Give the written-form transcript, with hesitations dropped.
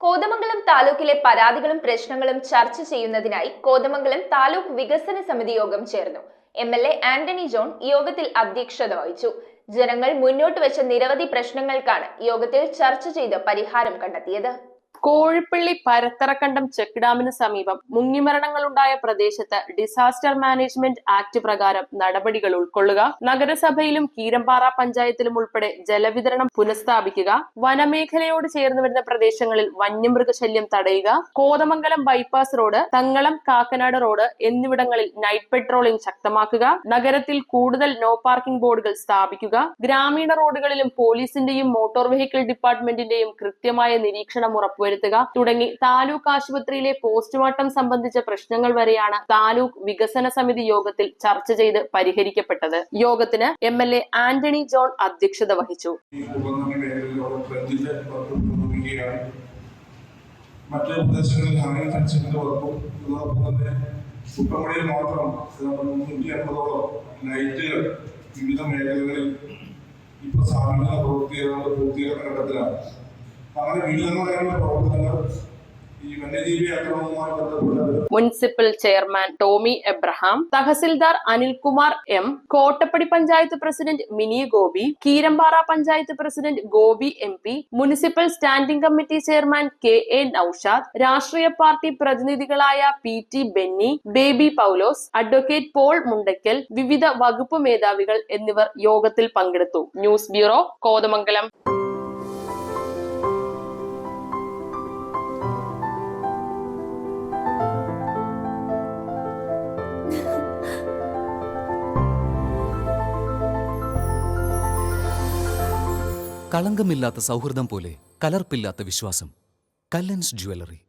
കോതമംഗലം താലൂക്കിലെ പരാതികളും പ്രശ്നങ്ങളും ചർച്ച ചെയ്യുന്നതിനായി കോതമംഗലം താലൂക്ക് വികസന സമിതി യോഗം ചേർന്നു. MLA ആന്റണി ജോൺ യോഗത്തിൽ അധ്യക്ഷത വഹിച്ചു. ജനങ്ങൾ മുന്നോട്ട് വെച്ച നിരവധി പ്രശ്നങ്ങൾക്കാണ് യോഗത്തിൽ ചർച്ച ചെയ്ത് പരിഹാരം കണ്ടെത്തിയത്. കോഴിപ്പള്ളി പരത്തറക്കണ്ടം ചെക്ക് ഡാമിന് സമീപം മുങ്ങിമരണങ്ങളുണ്ടായ പ്രദേശത്ത് ഡിസാസ്റ്റർ മാനേജ്മെന്റ് ആക്ട് പ്രകാരം നടപടികൾ ഉൾക്കൊള്ളുക, നഗരസഭയിലും കീരമ്പാറ പഞ്ചായത്തിലും ഉൾപ്പെടെ ജലവിതരണം പുനഃസ്ഥാപിക്കുക, വനമേഖലയോട് ചേർന്ന് വരുന്ന പ്രദേശങ്ങളിൽ വന്യമൃഗശല്യം തടയുക, Kothamangalam bypass road, Thangalam Kakkanad road എന്നിവിടങ്ങളിൽ നൈറ്റ് പെട്രോളിംഗ് ശക്തമാക്കുക, നഗരത്തിൽ കൂടുതൽ നോ പാർക്കിംഗ് ബോർഡുകൾ സ്ഥാപിക്കുക, ഗ്രാമീണ റോഡുകളിലും പോലീസിന്റെയും മോട്ടോർ വെഹിക്കിൾ ഡിപ്പാർട്ട്മെന്റിന്റെയും കൃത്യമായ നിരീക്ഷണം ഉറപ്പുവരുത്തുക തുടങ്ങി താലൂക്ക് ആശുപത്രിയിലെ പോസ്റ്റ്മോർട്ടം സംബന്ധിച്ച പ്രശ്നങ്ങൾ വരെയാണ് താലൂക്ക് വികസന സമിതി യോഗത്തിൽ ചർച്ച ചെയ്ത് പരിഹരിക്കപ്പെട്ടത്. യോഗത്തിന് MLA ആന്റണി ജോൺ അധ്യക്ഷത വഹിച്ചു. മറ്റ് പ്രദേശങ്ങളിൽ ഹാങ്ങിങ് ഫെൻസിംഗിന്റെ വർക്കും കുട്ടമ്പടിയിൽ മാത്രം 350ഓളം ലൈറ്റുകൾ വിവിധ മേഖലകളിൽ ഇപ്പൊ സാമൂഹിക പൂർത്തീകരണ ഘട്ടത്തിലാണ്. അങ്ങനെ വിവിധങ്ങളായുള്ള പ്രവർത്തനങ്ങൾ ഈ വന്യജീവി ആക്രമണവുമായി ബന്ധപ്പെട്ടത് municipal chairman Tomy Abraham, tahsildar Anilkumar M, Kottappady panchayat president Mini Gopi, Keerampara panchayat president Gopi MP, municipal standing committee chairman KA Noushad, രാഷ്ട്രീയ പാർട്ടി പ്രതിനിധികളായ PT ബെന്നി, ബേബി പൗലോസ്, അഡ്വക്കേറ്റ് പോൾ മുണ്ടയ്ക്കൽ, വിവിധ വകുപ്പ് മേധാവികൾ എന്നിവർ യോഗത്തിൽ പങ്കെടുത്തു. News bureau, Kothamangalam. കളങ്കമില്ലാത്ത സൗഹൃദം പോലെ കലർപ്പില്ലാത്ത വിശ്വാസം. കല്ലൻസ് ജ്വല്ലറി.